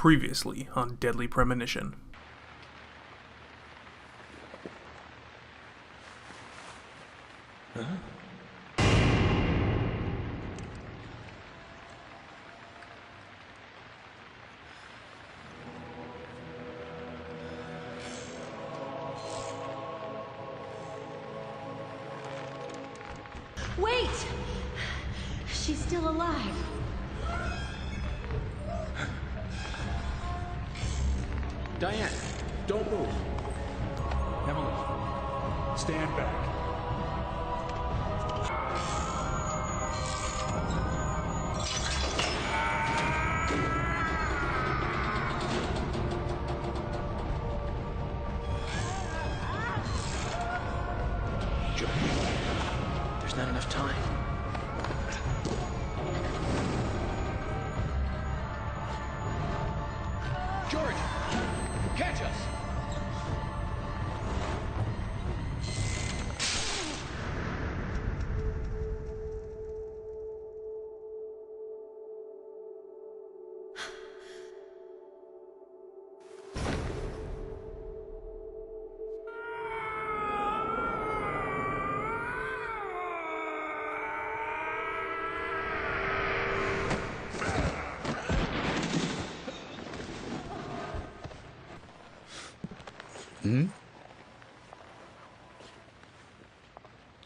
Previously on Deadly Premonition. Wait! She's still alive. Diane, don't move. Emily, stand back. Joe, there's not enough time. George, catch us!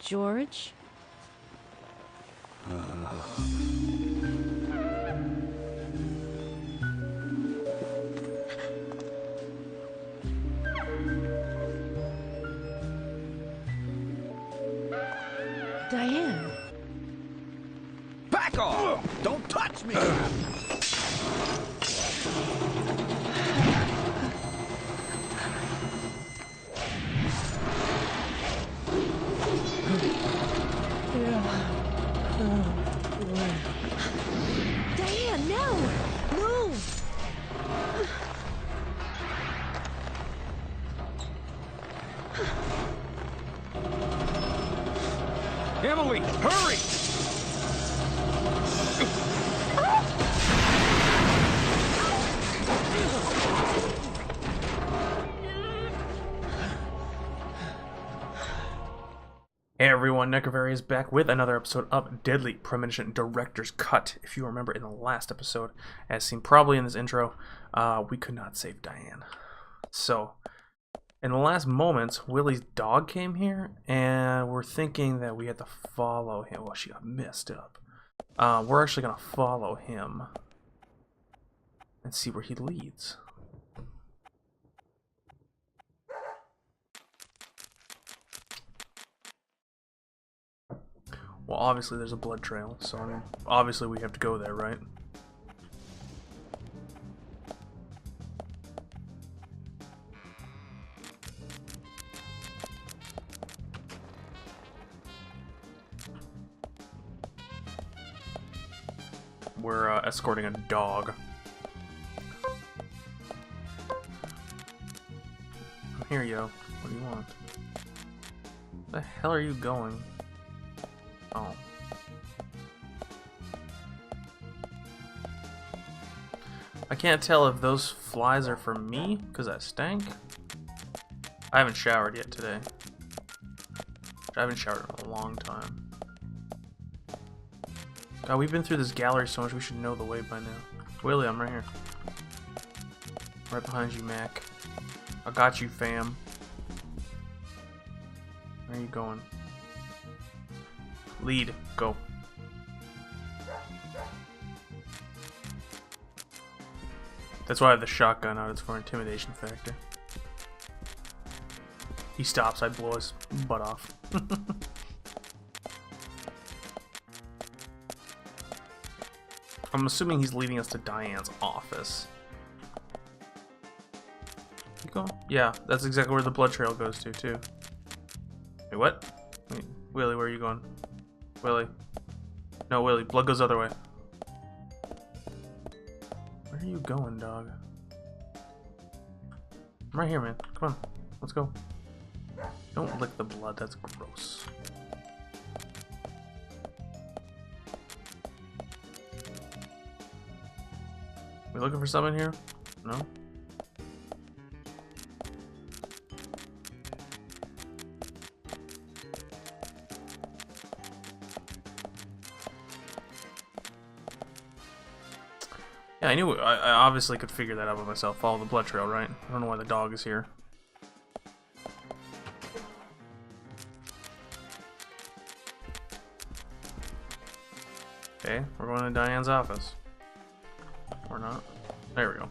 George? Diane? Back off! Don't touch me! Diane, no! Move! Emily, hurry! Hey everyone, Necrovari is back with another episode of Deadly Premonition Directors Cut. If you remember in the last episode, as seen probably in this intro, we could not save Diane. So, in the last moments, Willie's dog came here, and we're thinking that we had to follow him. Well, she got messed up. We're actually going to follow him and see where he leads. Well, obviously there's a blood trail, so I mean, obviously we have to go there, right? We're escorting a dog. I'm here, yo. What do you want? Where the hell are you going? Oh. I can't tell if those flies are for me, because I stank. I haven't showered yet today. I haven't showered in a long time. God, we've been through this gallery so much, we should know the way by now. Willie, I'm right here. Right behind you, Mac. I got you, fam. Where are you going? Lead. Go. That's why I have the shotgun out. It's for intimidation factor. He stops. I blow his butt off. I'm assuming he's leading us to Diane's office. You go? Yeah, that's exactly where the blood trail goes to, too. Wait, what? Wait, Willie, where are you going? Willie. No, Willie. Blood goes the other way. Where are you going, dog? I'm right here, man. Come on. Let's go. Don't lick the blood. That's gross. We looking for someone here? No? Yeah, I obviously could figure that out by myself. Follow the blood trail, right? I don't know why the dog is here. Okay, we're going to Diane's office. Or not. There we go.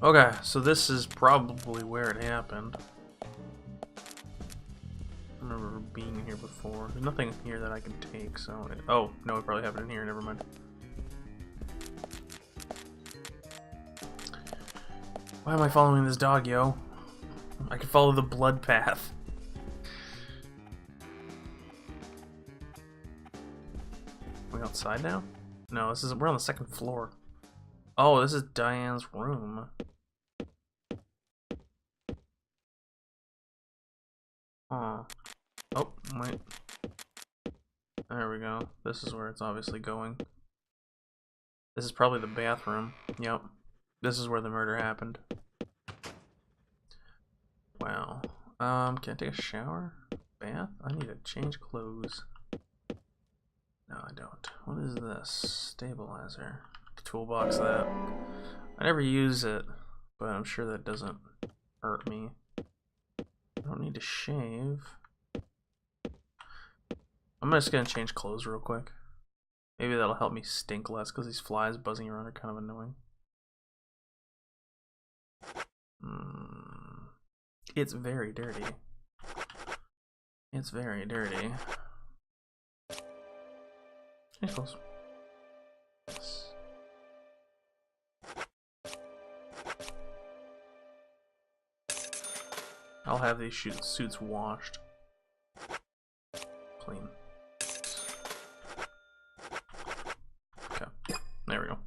Okay, so this is probably where it happened. I remember being here before. There's nothing here that I can take, so... oh, no, it probably happened in here. Never mind. Why am I following this dog, yo? I can follow the blood path. We outside now? No, we're on the second floor. Oh, this is Diane's room. Huh. Oh, wait. There we go. This is where it's obviously going. This is probably the bathroom. Yep. This is where the murder happened. Wow. Can I take a shower? Bath? I need to change clothes. No, I don't. What is this? Stabilizer. Toolbox that. I never use it, but I'm sure that doesn't hurt me. I don't need to shave. I'm just gonna change clothes real quick. Maybe that'll help me stink less, because these flies buzzing around are kind of annoying. It's very dirty. It's very dirty. Change clothes. Yes. I'll have these suits washed. Clean. Okay, there we go.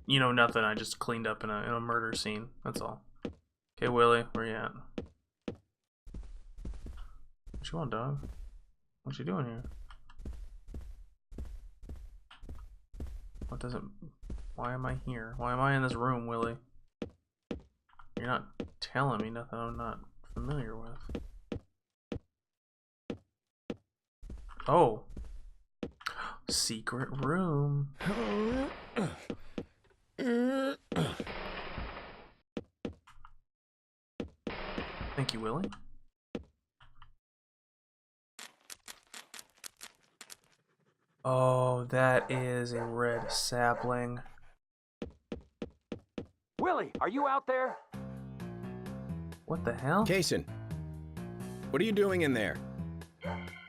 You know, nothing. I just cleaned up in a murder scene. That's all. Okay, Willie, where you at? What you want, dog? What you doing here? What does it... why am I here? Why am I in this room, Willie? You're not telling me nothing I'm not familiar with. Oh. Secret room. Thank you, Willie. Oh, that is a red sapling. Willie, are you out there? What the hell? Kaysen, what are you doing in there?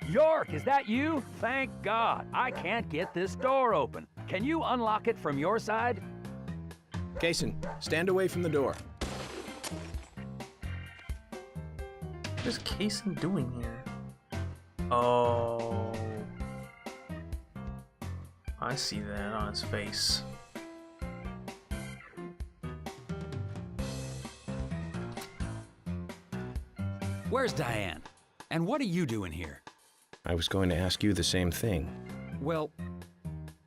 York, is that you? Thank God. I can't get this door open. Can you unlock it from your side? Kaysen, stand away from the door. What is Kaysen doing here? Oh. I see that on his face. Where's Diane? And what are you doing here? I was going to ask you the same thing. Well,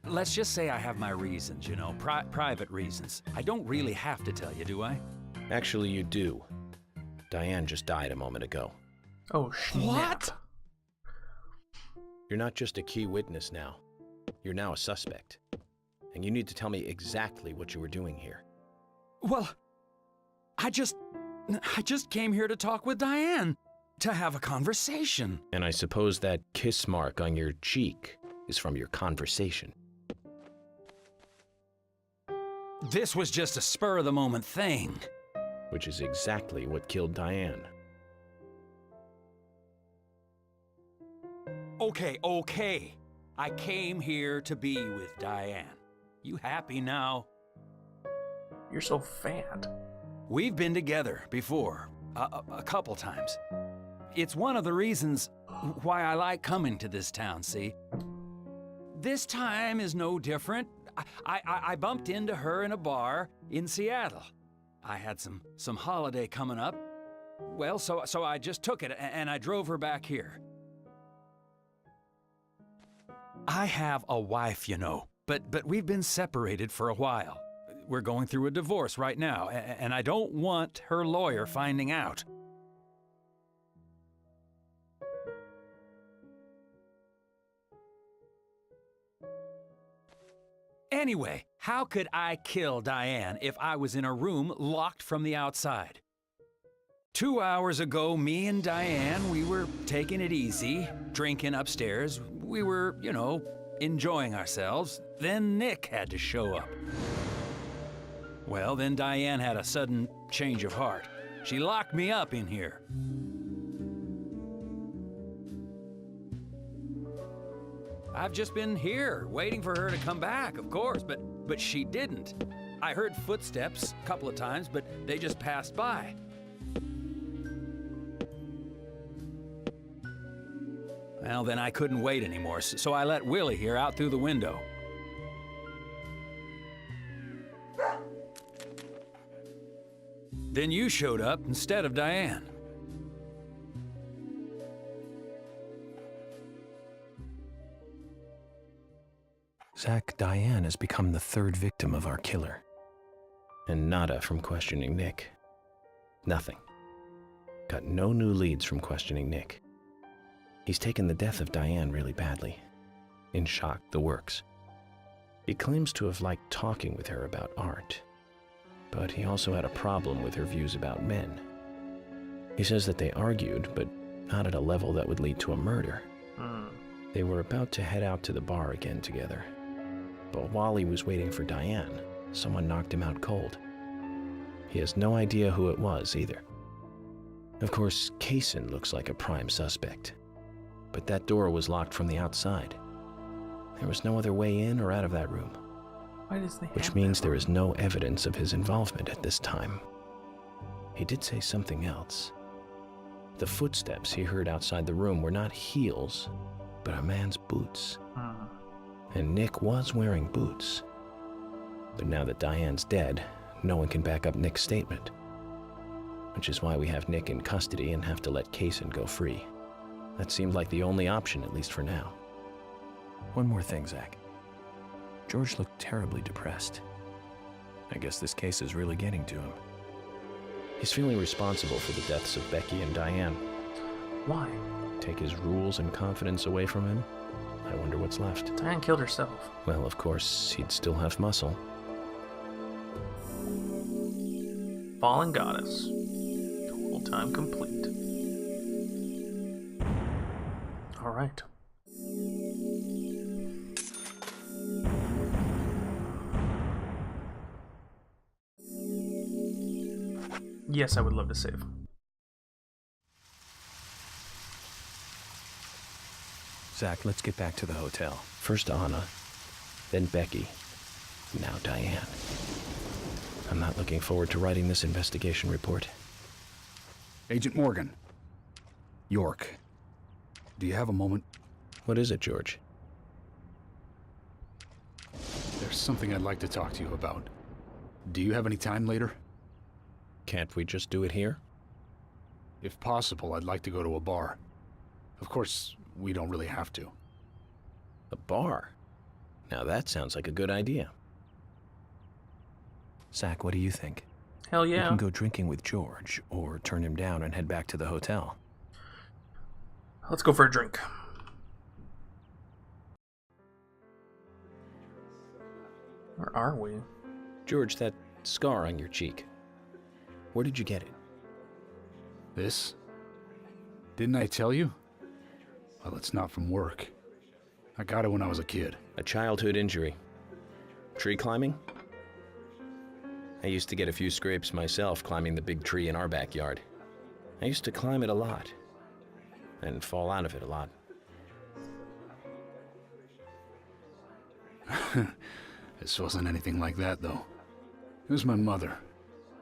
let's just say I have my reasons, you know, private reasons. I don't really have to tell you, do I? Actually, you do. Diane just died a moment ago. Oh, snap. What? You're not just a key witness now. You're now a suspect. And you need to tell me exactly what you were doing here. Well, I just came here to talk with Diane, to have a conversation. And I suppose that kiss mark on your cheek is from your conversation. This was just a spur-of-the-moment thing. Which is exactly what killed Diane. Okay. I came here to be with Diane. You happy now? You're so fat. We've been together before, a couple times. It's one of the reasons why I like coming to this town, see? This time is no different. I bumped into her in a bar. in Seattle. I had some holiday coming up. Well, so I just took it and I drove her back here. I have a wife, you know, but we've been separated for a while. We're going through a divorce right now, and I don't want her lawyer finding out. Anyway, how could I kill Diane if I was in a room locked from the outside? 2 hours ago, me and Diane, we were taking it easy, drinking upstairs. We were, you know, enjoying ourselves. Then Nick had to show up. Well, then Diane had a sudden change of heart. She locked me up in here. I've just been here, waiting for her to come back, of course, but she didn't. I heard footsteps a couple of times, but they just passed by. Well, then I couldn't wait anymore, so I let Willie here out through the window. Then you showed up instead of Diane. Zach, Diane has become the third victim of our killer. And nada from questioning Nick. Nothing. Got no new leads from questioning Nick. He's taken the death of Diane really badly. In shock, the works. He claims to have liked talking with her about art. But he also had a problem with her views about men. He says that they argued, but not at a level that would lead to a murder. They were about to head out to the bar again together. But while he was waiting for Diane, someone knocked him out cold. He has no idea who it was either. Of course, Kaysen looks like a prime suspect. But that door was locked from the outside. There was no other way in or out of that room. Why does they Which have means that there room? is no evidence of his involvement at this time. He did say something else. The footsteps he heard outside the room were not heels, but a man's boots. And Nick was wearing boots. But now that Diane's dead, no one can back up Nick's statement. Which is why we have Nick in custody and have to let Kaysen go free. That seemed like the only option, at least for now. One more thing, Zach. George looked terribly depressed. I guess this case is really getting to him. He's feeling responsible for the deaths of Becky and Diane. Why? Take his rules and confidence away from him? I wonder what's left. Diane killed herself. Well, of course, he'd still have muscle. Fallen Goddess. Total time complete. Alright. Yes, I would love to save. Zach, let's get back to the hotel. First Anna, then Becky, now Diane. I'm not looking forward to writing this investigation report. Agent Morgan. York. Do you have a moment? What is it, George? There's something I'd like to talk to you about. Do you have any time later? Can't we just do it here? If possible, I'd like to go to a bar. Of course, we don't really have to. A bar? Now that sounds like a good idea. Zach, what do you think? Hell We yeah. can go drinking with George, or turn him down and head back to the hotel. Let's go for a drink. Where are we? George, that scar on your cheek. Where did you get it? This? Didn't I tell you? Well, it's not from work. I got it when I was a kid. A childhood injury. Tree climbing? I used to get a few scrapes myself climbing the big tree in our backyard. I used to climb it a lot. And fall out of it a lot. This wasn't anything like that, though. It was my mother.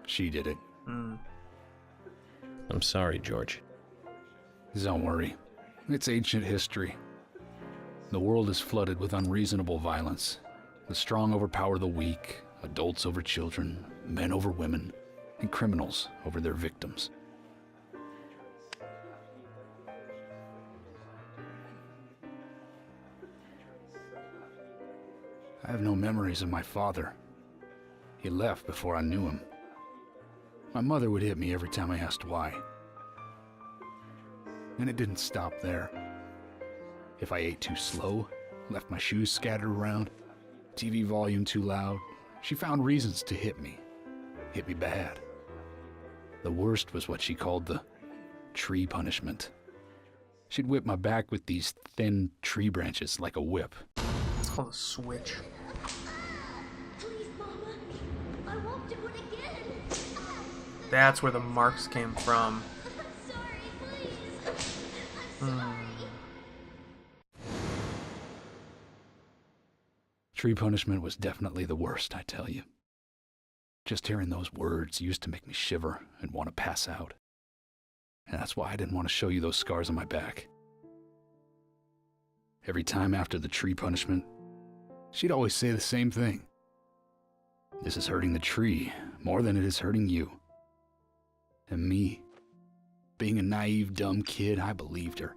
She did it. I'm sorry, George. Don't worry. It's ancient history. The world is flooded with unreasonable violence. The strong overpower the weak, adults over children, men over women, and criminals over their victims. I have no memories of my father. He left before I knew him. My mother would hit me every time I asked why. And it didn't stop there. If I ate too slow, left my shoes scattered around, TV volume too loud, she found reasons to hit me. Hit me bad. The worst was what she called the tree punishment. She'd whip my back with these thin tree branches like a whip. It's called a switch. Please, Mama. I won't do it again. That's where the marks came from. I'm sorry, please. I'm sorry. Tree punishment was definitely the worst, I tell you. Just hearing those words used to make me shiver and want to pass out. And that's why I didn't want to show you those scars on my back. Every time after the tree punishment, she'd always say the same thing. This is hurting the tree more than it is hurting you. And me, being a naive, dumb kid, I believed her.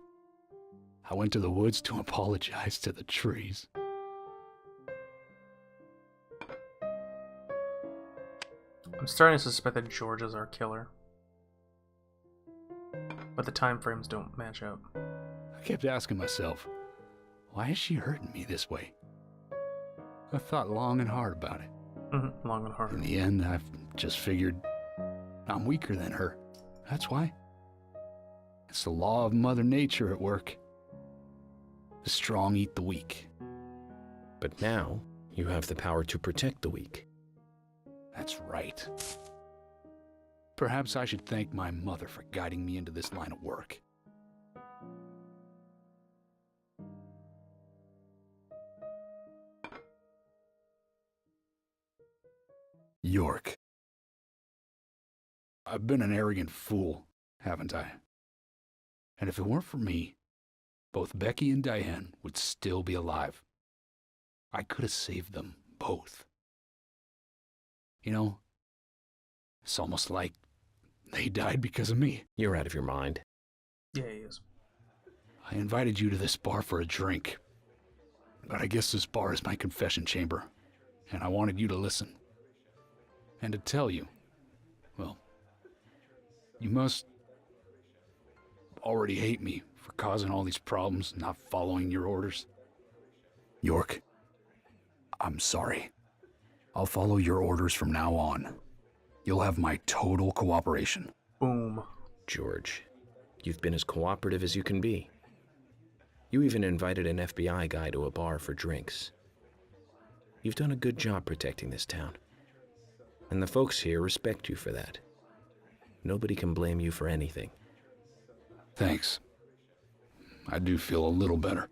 I went to the woods to apologize to the trees. I'm starting to suspect that George is our killer. But the time frames don't match up. I kept asking myself, why is she hurting me this way? I thought long and hard about it. Long and hard. In the end, I've just figured I'm weaker than her. That's why. It's the law of Mother Nature at work. The strong eat the weak. But now, you have the power to protect the weak. That's right. Perhaps I should thank my mother for guiding me into this line of work. York. I've been an arrogant fool, haven't I? And if it weren't for me, both Becky and Diane would still be alive. I could have saved them both. You know, it's almost like they died because of me. You're out of your mind. Yeah, he is. I invited you to this bar for a drink, but I guess this bar is my confession chamber, and I wanted you to listen. And to tell you, well, you must already hate me for causing all these problems, not following your orders. York, I'm sorry. I'll follow your orders from now on. You'll have my total cooperation. Boom. George, you've been as cooperative as you can be. You even invited an FBI guy to a bar for drinks. You've done a good job protecting this town. And the folks here respect you for that. Nobody can blame you for anything. Thanks. I do feel a little better.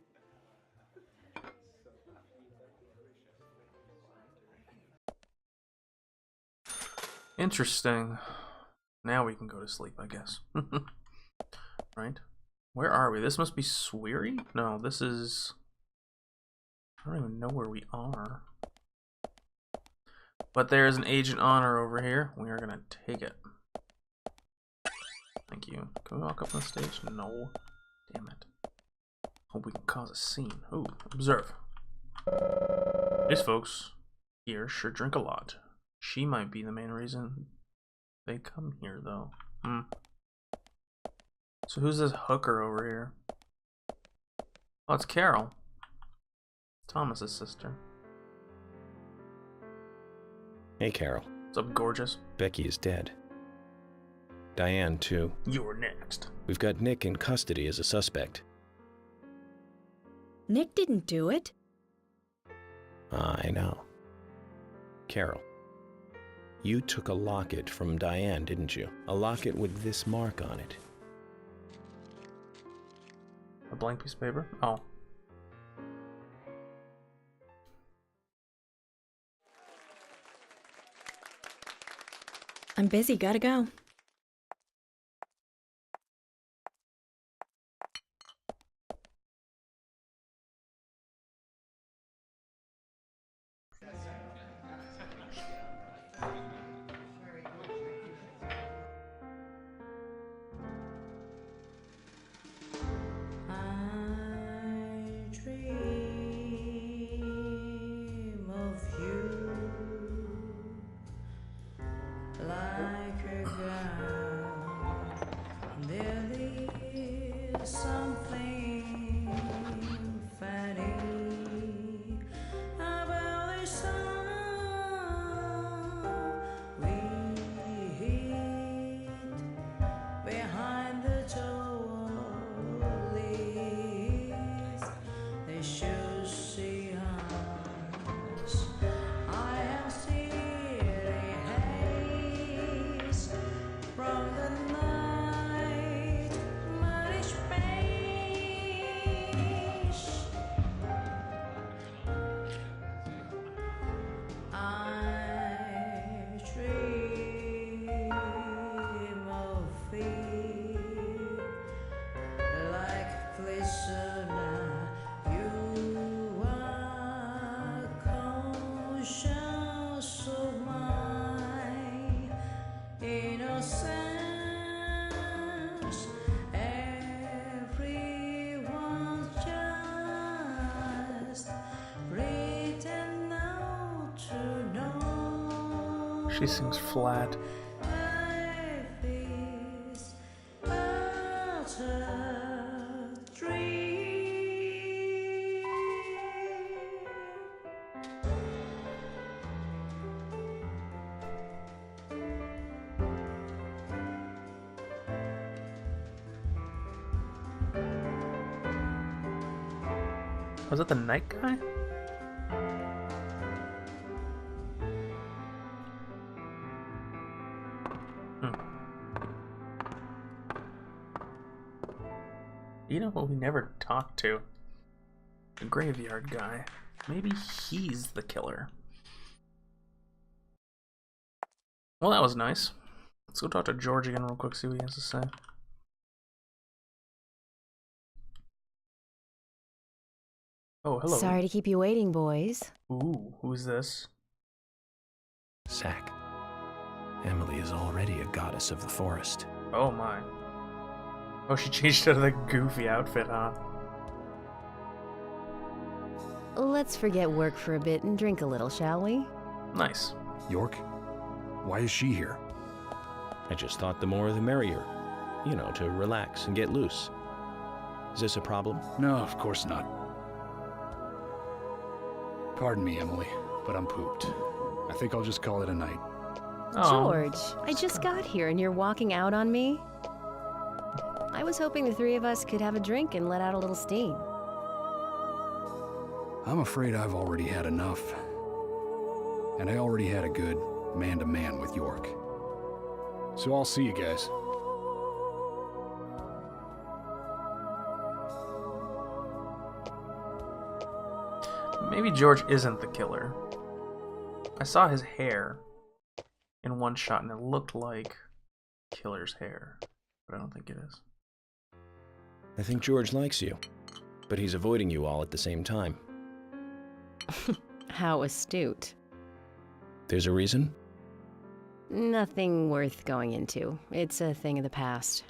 Interesting. Now we can go to sleep, I guess. Right? Where are we? This must be Sweary? No, this is... I don't even know where we are. But there's an Agent Honor over here. We are gonna take it. Thank you. Can we walk up on the stage? No. Damn it. Hope we can cause a scene. Ooh, observe. These folks here sure drink a lot. She might be the main reason they come here, though. So who's this hooker over here? Oh, it's Carol. Thomas's sister. Hey, Carol. What's up, gorgeous? Becky is dead. Diane, too. You're next. We've got Nick in custody as a suspect. Nick didn't do it. I know. Carol, you took a locket from Diane, didn't you? A locket with this mark on it. A blank piece of paper? Oh. I'm busy, gotta go. something funny about this song we hid behind the trolleys. They should see us. I am still haze from the night, muddy space. I dream of fear like glistener. You are conscious of my innocence. Everyone's just pretend not to know. She sings flat. Life is but a dream. Was that the night guy? You know what we never talked to? The graveyard guy. Maybe he's the killer. Well, that was nice. Let's go talk to George again real quick, see what he has to say. Oh, hello. Sorry to keep you waiting, boys. Ooh, who's this? Zack. Emily is already a goddess of the forest. Oh my. Oh, she changed out of the goofy outfit, huh? Let's forget work for a bit and drink a little, shall we? Nice. York? Why is she here? I just thought the more the merrier. You know, to relax and get loose. Is this a problem? No, of course not. Pardon me, Emily, but I'm pooped. I think I'll just call it a night. Oh, George, I just got here and you're walking out on me? I was hoping the three of us could have a drink and let out a little steam. I'm afraid I've already had enough. And I already had a good man-to-man with York. So I'll see you guys. maybe George isn't the killer. I saw his hair in one shot and it looked like killer's hair, but I don't think it is. I think George likes you, but he's avoiding you all at the same time. How astute. There's a reason? Nothing worth going into. It's a thing of the past.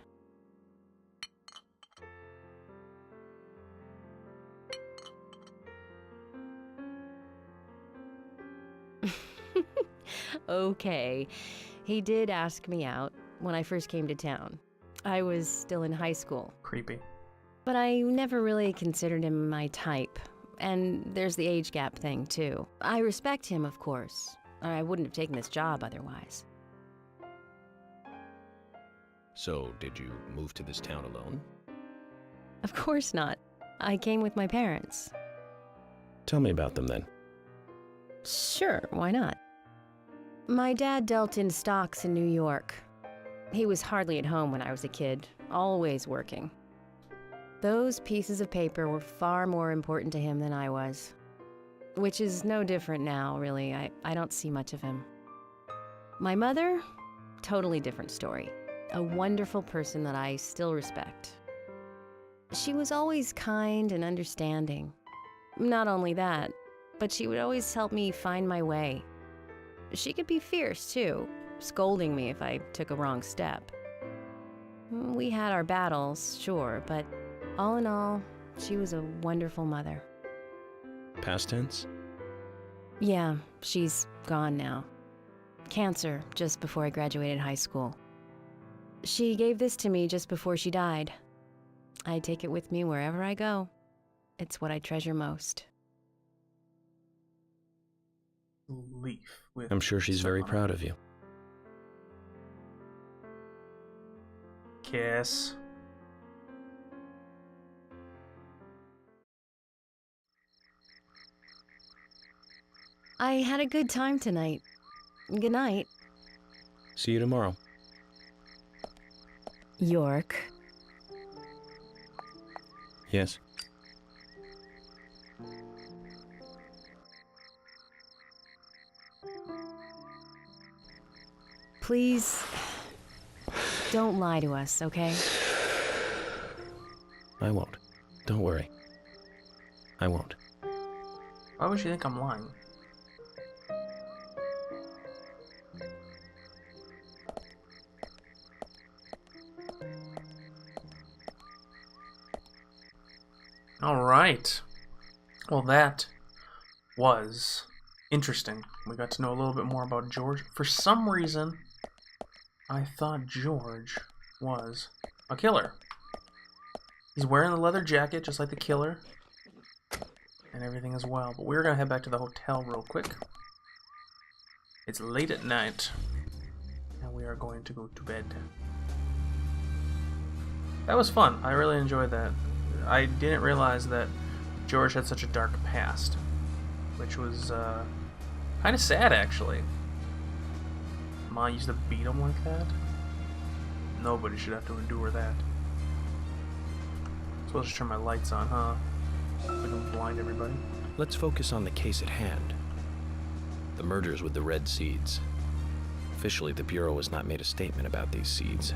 Okay. He did ask me out when I first came to town. I was still in high school. Creepy. But I never really considered him my type. And there's the age gap thing, too. I respect him, of course. Or I wouldn't have taken this job otherwise. So, did you move to this town alone? Of course not. I came with my parents. Tell me about them then. Sure, why not? My dad dealt in stocks in New York. He was hardly at home when I was a kid, always working. Those pieces of paper were far more important to him than I was. Which is no different now, really. I don't see much of him. My mother? Totally different story. A wonderful person that I still respect. She was always kind and understanding. Not only that, but she would always help me find my way. She could be fierce, too, scolding me if I took a wrong step. We had our battles, sure, but all in all, she was a wonderful mother. Past tense? Yeah, she's gone now. Cancer, just before I graduated high school. She gave this to me just before she died. I take it with me wherever I go. It's what I treasure most. Leaf. With I'm sure she's stuff very on it. proud of you. Kiss. I had a good time tonight. Good night, See you tomorrow. York. Yes? Please, don't lie to us, okay? I won't. Don't worry. I won't. Why would she think I'm lying? Alright. Well, that was interesting. We got to know a little bit more about George. For some reason, I thought George was a killer. He's wearing the leather jacket, just like the killer. And everything as well. But we're going to head back to the hotel real quick. It's late at night. And we are going to go to bed. That was fun. I really enjoyed that. I didn't realize that George had such a dark past. Which was kind of sad, actually. Ma used to beat him like that. Nobody should have to endure that. So I'll just turn my lights on, huh? So I can blind everybody. Let's focus on the case at hand. The murders with the red seeds. Officially, the Bureau has not made a statement about these seeds.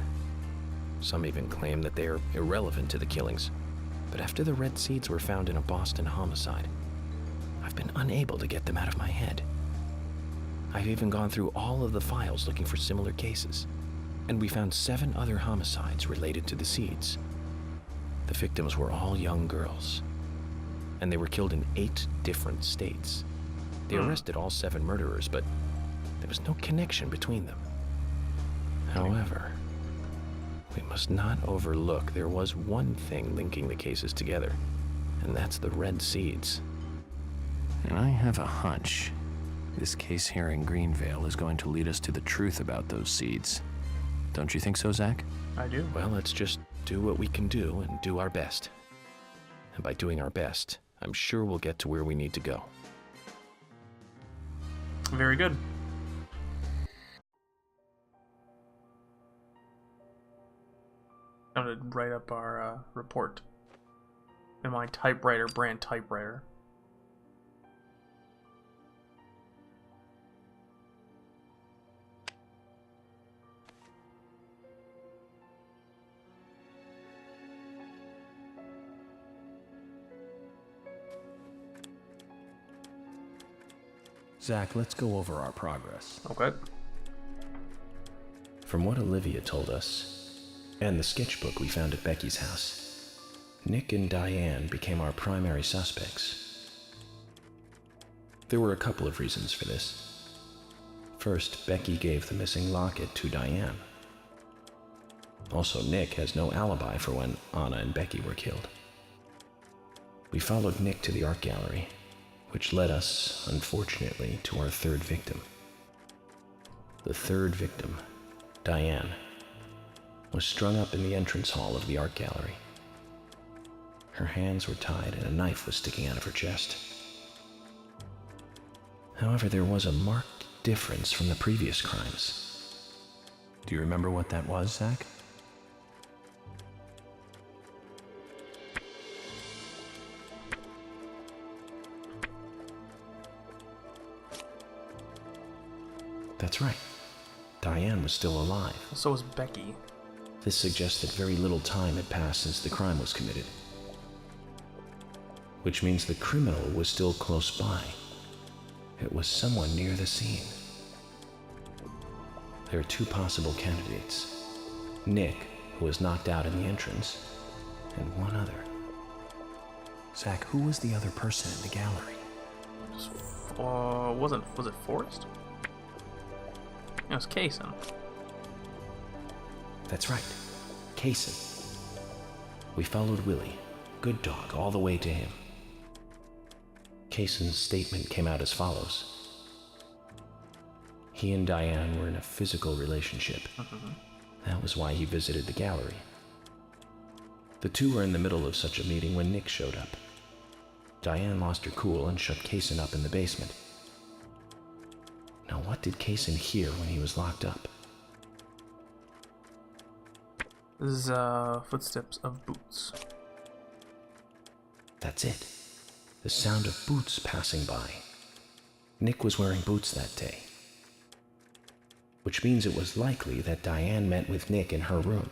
Some even claim that they are irrelevant to the killings. But after the red seeds were found in a Boston homicide, I've been unable to get them out of my head. I've even gone through all of the files looking for similar cases, and we found 7 other homicides related to the seeds. The victims were all young girls, and they were killed in 8 different states. They arrested all 7 murderers, but there was no connection between them. However, we must not overlook there was one thing linking the cases together, and that's the red seeds. And I have a hunch this case here in Greenvale is going to lead us to the truth about those seeds. Don't you think so, Zach? I do. Well, let's just do what we can do and do our best. And by doing our best, I'm sure we'll get to where we need to go. Very good. I'm going to write up our report in my typewriter, brand typewriter. Zach, let's go over our progress. Okay. From what Olivia told us, and the sketchbook we found at Becky's house, Nick and Diane became our primary suspects. There were a couple of reasons for this. First, Becky gave the missing locket to Diane. Also, Nick has no alibi for when Anna and Becky were killed. We followed Nick to the art gallery, which led us, unfortunately, to our 3rd victim. The 3rd victim, Diane, was strung up in the entrance hall of the art gallery. Her hands were tied and a knife was sticking out of her chest. However, there was a marked difference from the previous crimes. Do you remember what that was, Zach? That's right. Diane was still alive. So was Becky. This suggests that very little time had passed since the crime was committed. Which means the criminal was still close by. It was someone near the scene. There are 2 possible candidates. Nick, who was knocked out in the entrance, and one other. Zach, who was the other person in the gallery? Was it Forrest? It was Kaysen. That's right, Kaysen. We followed Willie, good dog, all the way to him. Kaysen's statement came out as follows. He and Diane were in a physical relationship. That was why he visited the gallery. The two were in the middle of such a meeting when Nick showed up. Diane lost her cool and shut Kaysen up in the basement. Now what did Kaysen hear when he was locked up? This is footsteps of boots. That's it. The sound of boots passing by. Nick was wearing boots that day. Which means it was likely that Diane met with Nick in her room.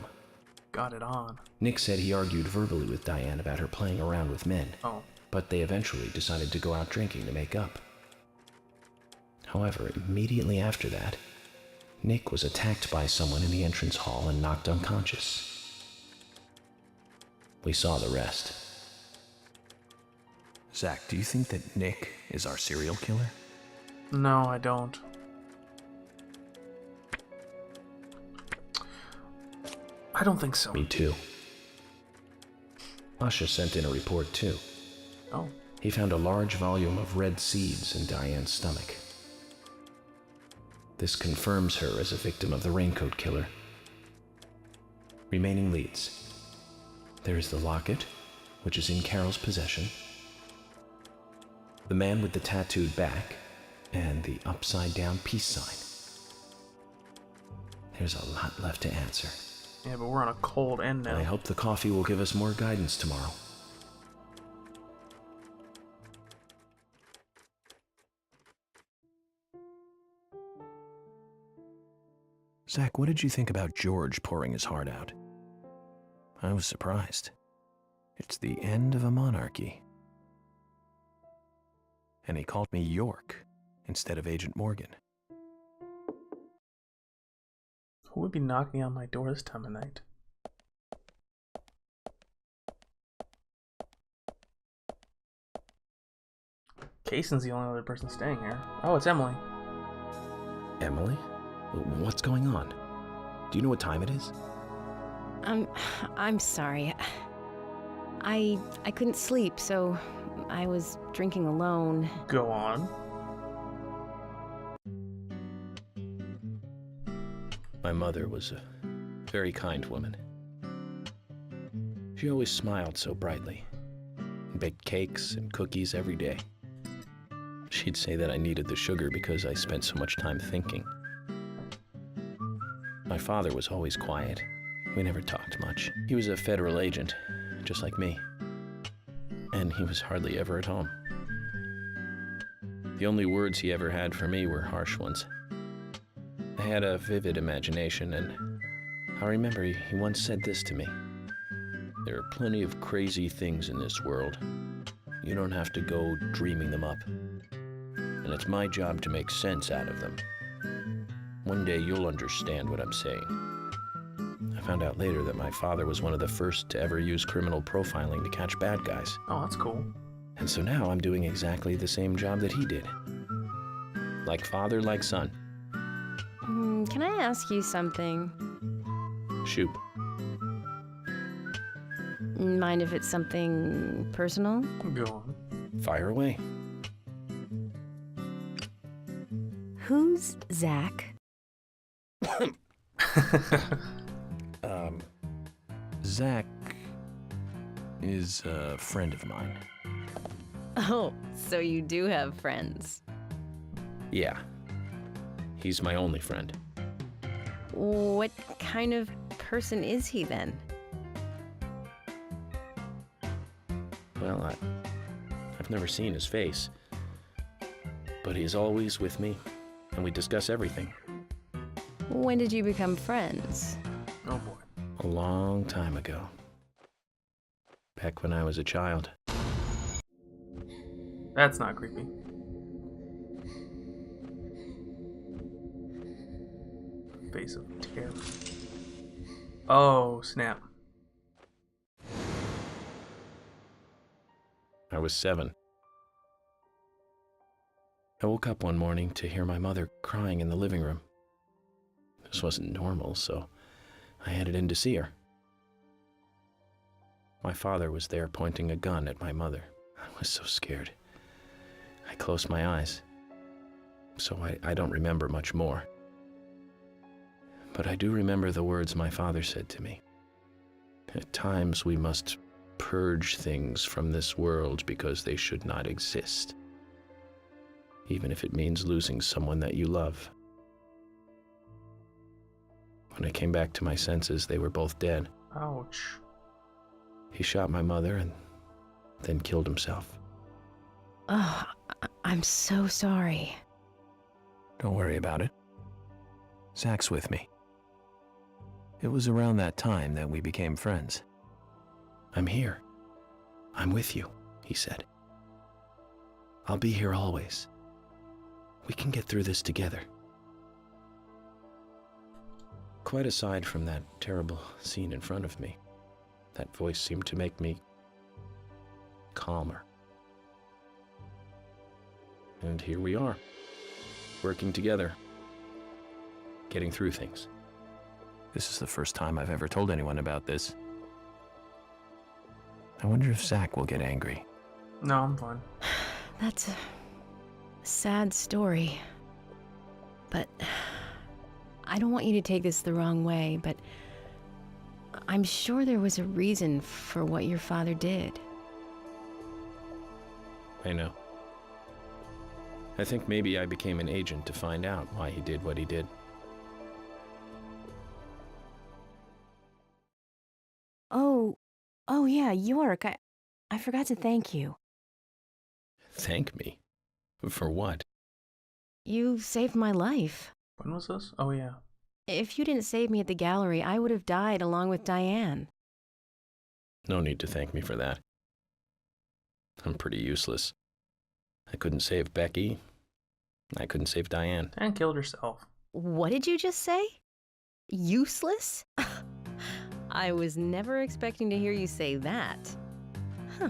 Got it on. Nick said he argued verbally with Diane about her playing around with men. Oh. But they eventually decided to go out drinking to make up. However, immediately after that, Nick was attacked by someone in the entrance hall and knocked unconscious. We saw the rest. Zach, do you think that Nick is our serial killer? No, I don't. I don't think so. Me too. Asha sent in a report too. Oh. He found a large volume of red seeds in Diane's stomach. This confirms her as a victim of the Raincoat Killer. Remaining leads. There is the locket, which is in Carol's possession, the man with the tattooed back, and the upside-down peace sign. There's a lot left to answer. Yeah, but we're on a cold end now. I hope the coffee will give us more guidance tomorrow. Zach, what did you think about George pouring his heart out? I was surprised. It's the end of a monarchy. And he called me York instead of Agent Morgan. Who would be knocking on my door this time of night? Kaysen's the only other person staying here. Oh, it's Emily. Emily? What's going on? Do you know what time it is? I'm sorry. I couldn't sleep, so I was drinking alone. Go on. My mother was a very kind woman. She always smiled so brightly, and baked cakes and cookies every day. She'd say that I needed the sugar because I spent so much time thinking. My father was always quiet. We never talked much. He was a federal agent, just like me. And he was hardly ever at home. The only words he ever had for me were harsh ones. I had a vivid imagination, and I remember he once said this to me. There are plenty of crazy things in this world. You don't have to go dreaming them up. And it's my job to make sense out of them. One day you'll understand what I'm saying. I found out later that my father was one of the first to ever use criminal profiling to catch bad guys. Oh, that's cool. And so now I'm doing exactly the same job that he did. Like father, like son. Can I ask you something? Shoot. Mind if it's something personal? Go on. Fire away. Who's Zach? Zach is a friend of mine. Oh, so you do have friends. Yeah. He's my only friend. What kind of person is he then? Well, I've never seen his face. But he's always with me, and we discuss everything. When did you become friends? Oh boy. A long time ago. Back when I was a child. That's not creepy. Face of terror. Oh, snap. I was 7. I woke up one morning to hear my mother crying in the living room. This wasn't normal, so I headed in to see her. My father was there pointing a gun at my mother. I was so scared. I closed my eyes, so I don't remember much more. But I do remember the words my father said to me. At times we must purge things from this world because they should not exist, even if it means losing someone that you love. When I came back to my senses, they were both dead. Ouch. He shot my mother and then killed himself. Oh, I'm so sorry. Don't worry about it. Zach's with me. It was around that time that we became friends. I'm here. I'm with you, he said. I'll be here always. We can get through this together. Quite aside from that terrible scene in front of me, that voice seemed to make me calmer. And here we are, working together, getting through things. This is the first time I've ever told anyone about this. I wonder if Zach will get angry. No, I'm fine. That's a sad story. But I don't want you to take this the wrong way, but I'm sure there was a reason for what your father did. I know. I think maybe I became an agent to find out why he did what he did. Oh yeah, York, I forgot to thank you. Thank me? For what? You saved my life. When was this? Oh, yeah. If you didn't save me at the gallery, I would have died along with Diane. No need to thank me for that. I'm pretty useless. I couldn't save Becky. I couldn't save Diane. And killed herself. What did you just say? Useless? I was never expecting to hear you say that. Huh.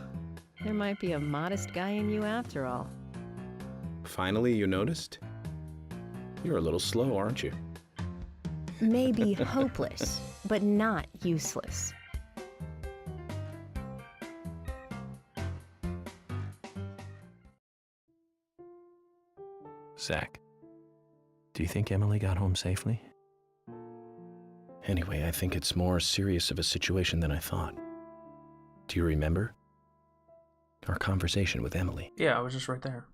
There might be a modest guy in you after all. Finally, you noticed? You're a little slow, aren't you? Maybe hopeless, but not useless. Zach, do you think Emily got home safely? Anyway, I think it's more serious of a situation than I thought. Do you remember? Our conversation with Emily. Yeah, I was just right there.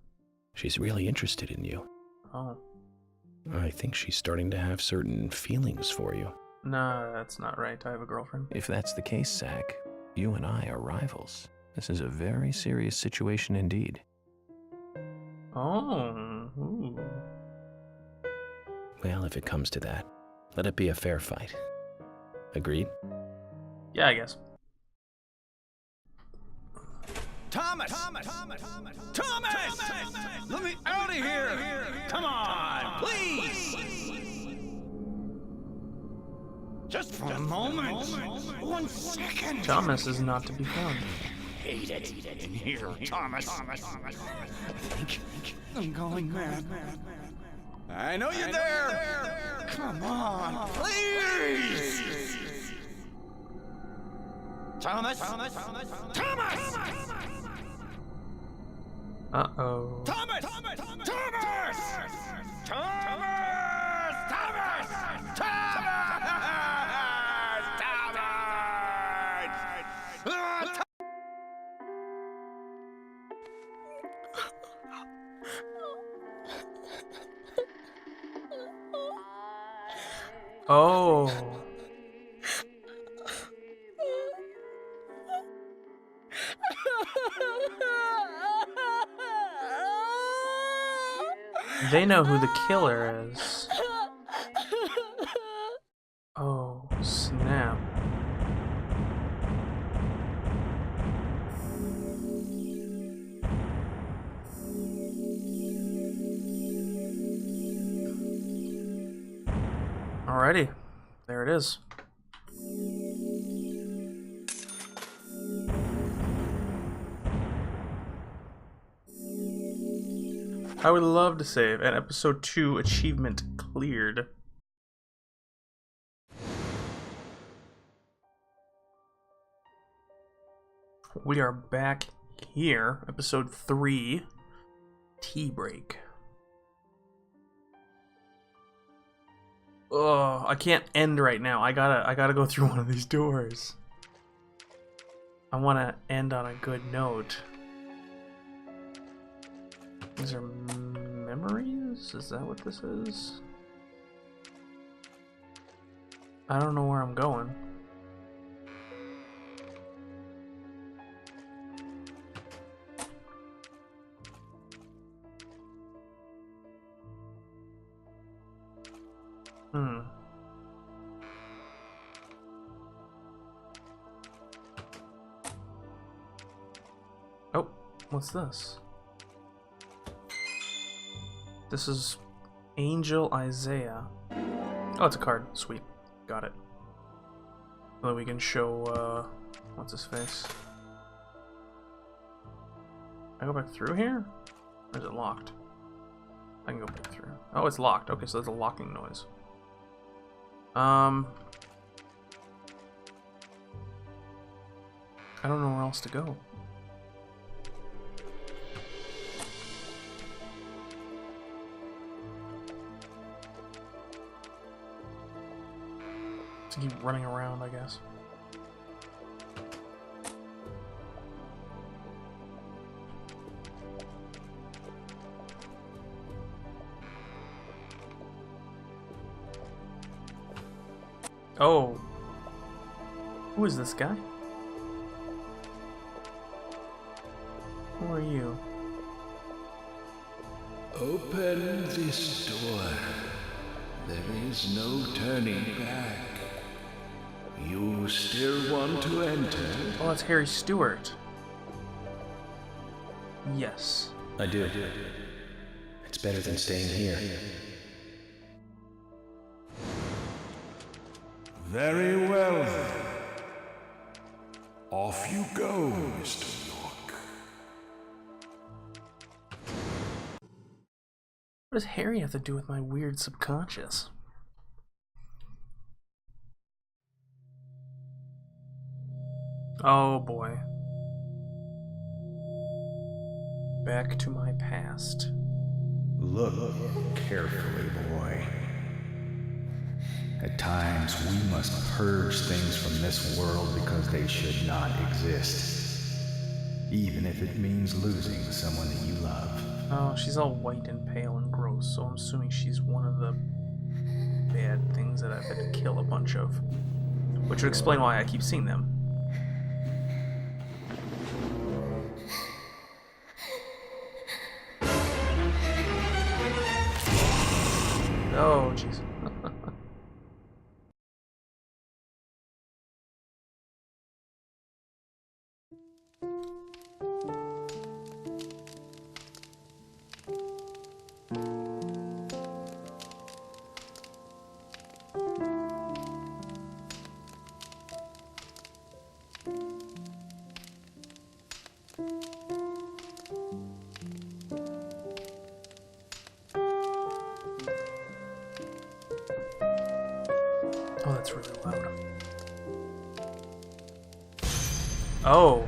She's really interested in you. Oh. I think she's starting to have certain feelings for you. Nah, that's not right. I have a girlfriend. If that's the case, Zach, you and I are rivals. This is a very serious situation indeed. Oh. Ooh. Well, if it comes to that, let it be a fair fight. Agreed? Yeah, I guess. Thomas! Let me out of here! Come on, please! Just for a moment. 1 second. Thomas is not to be found. Hate it in here, Thomas. I think I'm going mad. I know you're there. Come on, please. Thomas. Uh-oh. Thomas! Oh. They know who the killer is. Oh, snap. Alrighty, there it is. I would love to save an episode 2 achievement cleared. We are back here, episode 3, Tea Break. Oh, I can't end right now. I gotta go through one of these doors. I want to end on a good note. These are memories? Is that what this is? I don't know where I'm going. Oh, what's this? This is Angel Isaiah. Oh, it's a card. Sweet. Got it. So that we can show, what's his face? I go back through here? Or is it locked? I can go back through. Oh, it's locked. Okay, so there's a locking noise. I don't know where else to go. To keep running around, I guess. Oh. Who is this guy? Who are you? Open this door. There is no turning back. You still want to enter? Oh, that's Harry Stewart. Yes. I do. It's better than staying here. Very well then. Off you go, Mr. York. What does Harry have to do with my weird subconscious? Oh boy. Back to my past. Look carefully, boy. At times, we must purge things from this world because they should not exist. Even if it means losing someone that you love. Oh, she's all white and pale and gross, so I'm assuming she's one of the bad things that I've had to kill a bunch of. Which would explain why I keep seeing them. Oh, jeez. Oh, that's really loud. Oh.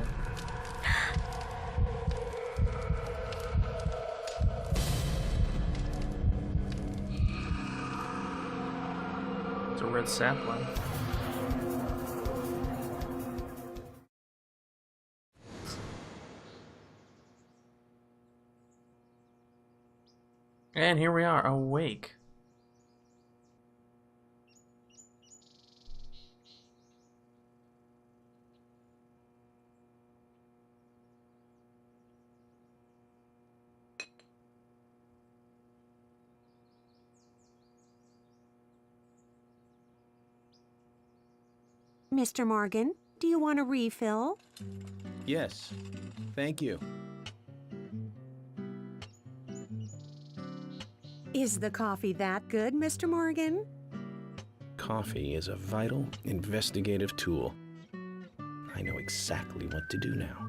It's a red sapling. And here we are, awake. Mr. Morgan, do you want a refill? Yes. Thank you. Is the coffee that good, Mr. Morgan? Coffee is a vital investigative tool. I know exactly what to do now.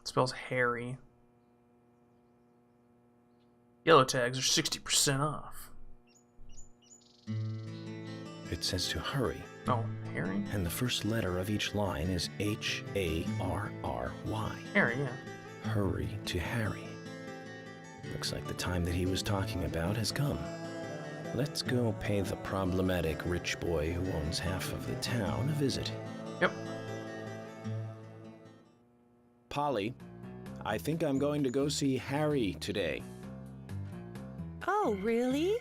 It spells Harry. Yellow tags are 60% off. It says to hurry, Oh, Harry? and the first letter of each line is Harry. Harry, yeah. Hurry to Harry. Looks like the time that he was talking about has come. Let's go pay the problematic rich boy who owns half of the town a visit. Yep. Polly, I think I'm going to go see Harry today. Oh, really?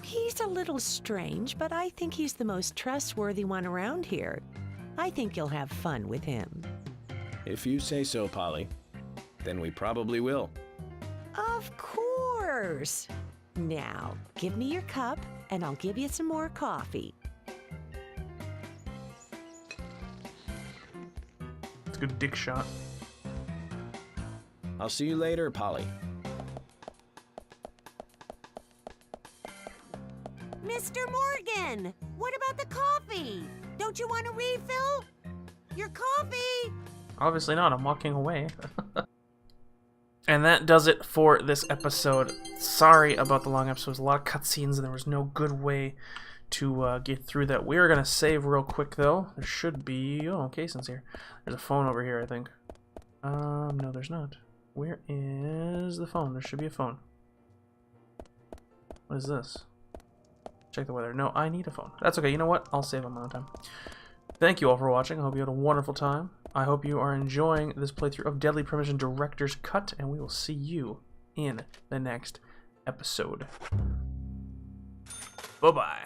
He's a little strange, but I think he's the most trustworthy one around here. I think you'll have fun with him. If you say so, Polly, then we probably will. Of course. Now, give me your cup, and I'll give you some more coffee. It's a good dick shot. I'll see you later, Polly. Mr. Morgan, what about the coffee? Don't you want a refill? Your coffee! Obviously not, I'm walking away. And that does it for this episode. Sorry about the long episode. There's a lot of cutscenes and there was no good way to get through that. We're going to save real quick though. There should be... Oh, Cason's here. There's a phone over here, I think. No, there's not. Where is the phone? There should be a phone. What is this? Check the weather. No, I need a phone. That's okay. You know what? I'll save on my own time. Thank you all for watching. I hope you had a wonderful time. I hope you are enjoying this playthrough of Deadly Premonition Directors Cut, and we will see you in the next episode. Bye-bye.